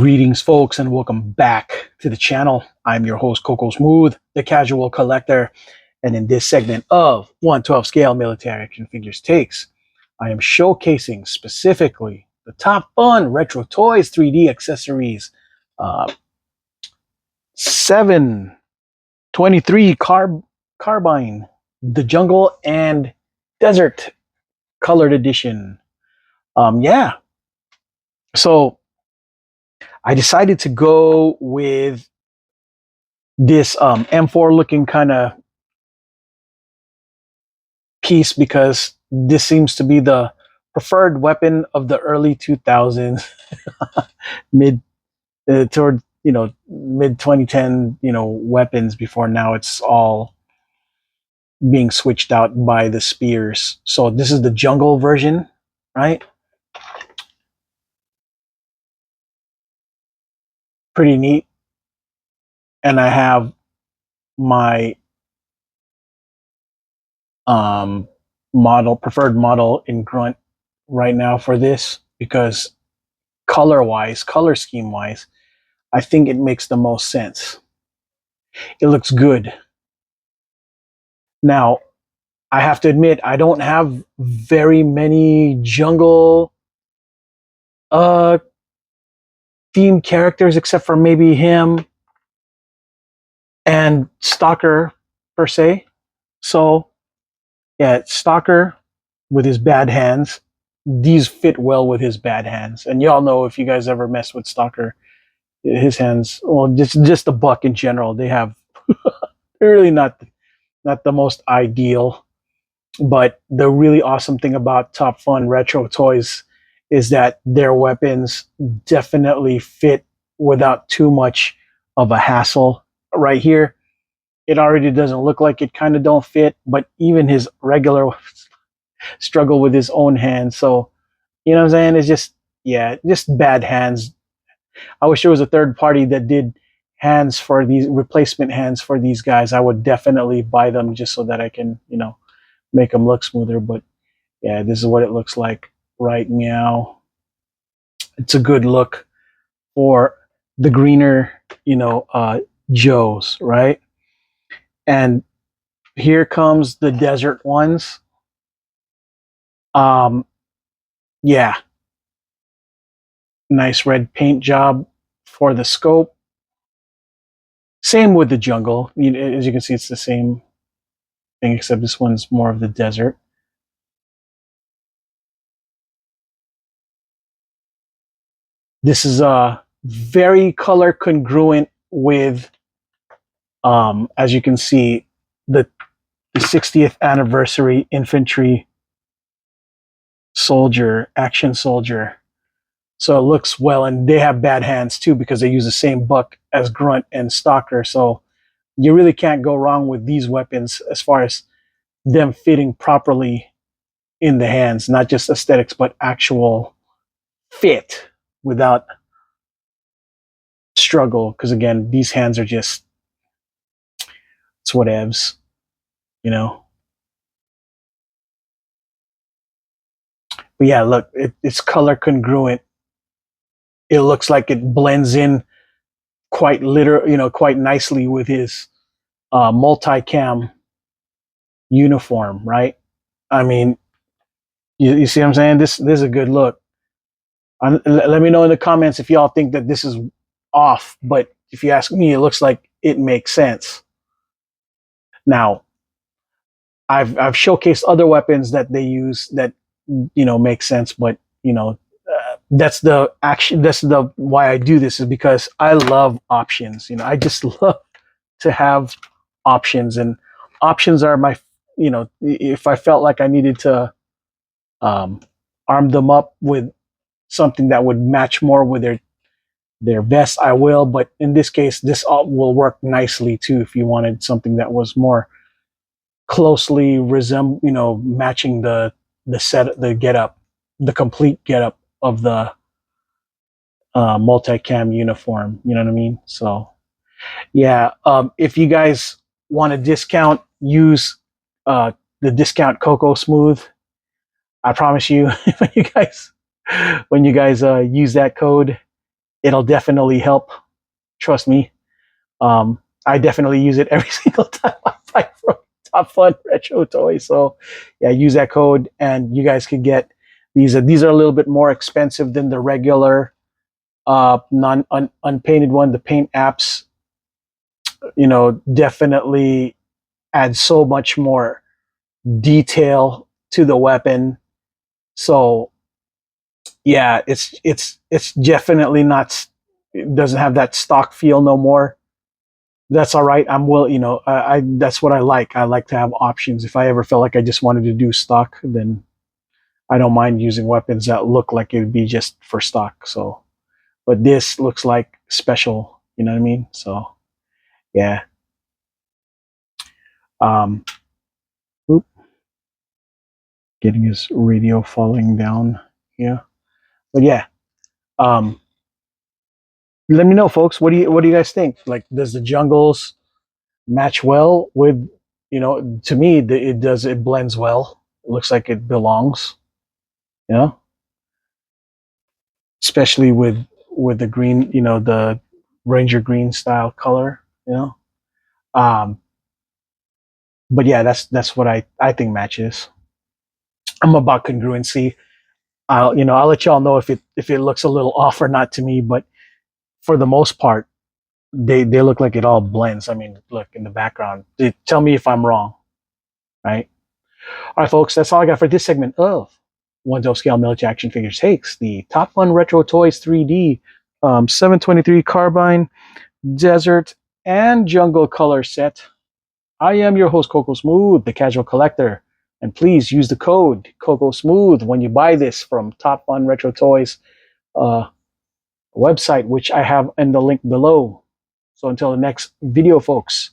Greetings, folks, and welcome back to the channel. I'm your host, Coco Smooth, the casual collector. And in this segment of 1/12 scale military action figures takes, I am showcasing specifically the top fun retro toys 3D accessories. 723 Carbine, the Jungle and Desert Colored Edition. Yeah. So I decided to go with this M4 looking kind of piece because this seems to be the preferred weapon of the early 2000s, mid toward mid 2010 weapons. Before now, it's all being switched out by the spears. So this is the jungle version, right? Pretty neat. And I have my preferred model in grunt right now for this because color scheme wise, I think it makes the most sense. It looks good. Now, I have to admit, I don't have very many jungle themed characters except for maybe him and Stalker per se. So yeah, Stalker with his bad hands. These fit well with his bad hands. And y'all know, if you guys ever mess with Stalker, his hands, well, just the buck in general, they're really not the most ideal. But the really awesome thing about Top Fun Retro Toys is that their weapons definitely fit without too much of a hassle. Right here, it already doesn't look like it kind of don't fit, but even his regular struggle with his own hands. So, you know what I'm saying? It's just, yeah, just bad hands. I wish there was a third party that did hands for these, replacement hands for these guys. I would definitely buy them just so that I can, make them look smoother. But yeah, this is what it looks like right now. It's a good look for the greener, Joes, right? And here comes the desert ones. Yeah, nice red paint job for the scope. Same with the jungle. As you can see, it's the same thing, except this one's more of the desert. This is very color congruent with, as you can see, the 60th anniversary infantry soldier, action soldier. So it looks well, and they have bad hands too because they use the same buck as Grunt and Stalker. So you really can't go wrong with these weapons as far as them fitting properly in the hands, not just aesthetics, but actual fit without struggle. Because again, these hands are just, it's whatevs, But yeah, look, it's color congruent. It looks like it blends in quite quite nicely with his multicam uniform, right? I mean, you see what I'm saying? This is a good look. Let me know in the comments if y'all think that this is off, but if you ask me, it looks like it makes sense. Now, I've showcased other weapons that they use that make sense, but that's the action. That's the why I do this, is because I love options. I just love to have options, and options are my, if I felt like I needed to arm them up with something that would match more with their vest, I will. But in this case, this will work nicely too if you wanted something that was more closely matching the getup, the complete getup of the multicam uniform. You know what I mean? So yeah, if you guys want a discount, use the discount Coco Smooth. I promise you, when you guys use that code, it'll definitely help. Trust me. I definitely use it every single time I buy from Top Fun Retro Toys. So yeah, use that code, and you guys can get these. These are a little bit more expensive than the regular unpainted one. The paint apps, definitely add so much more detail to the weapon. So yeah, it's definitely not. It doesn't have that stock feel no more. That's all right. I'm will I that's what I like. I like to have options. If I ever felt like I just wanted to do stock, then I don't mind using weapons that look like it would be just for stock. So, but this looks like special. You know what I mean? So yeah. Um, oop, getting his radio falling down. Yeah, but yeah. Um, let me know, folks. What do you guys think? Like, does the jungles match well with, to me, it does. It blends well. It looks like it belongs. You know, especially with the green. The Ranger green style color. Um, but yeah, that's what I think matches. I'm about congruency. I'll let y'all know if it looks a little off or not to me, but for the most part, they look like it all blends. I mean, look in the background. Tell me if I'm wrong, right? All right, folks, that's all I got for this segment of One to Scale Military Action Figures Takes, the Top Fun Retro Toys 3D 723 Carbine, Desert, and Jungle Color set. I am your host, Coco Smooth, the casual collector. And please use the code Coco Smooth when you buy this from Top Fun Retro Toys website, which I have in the link below. So until the next video, folks,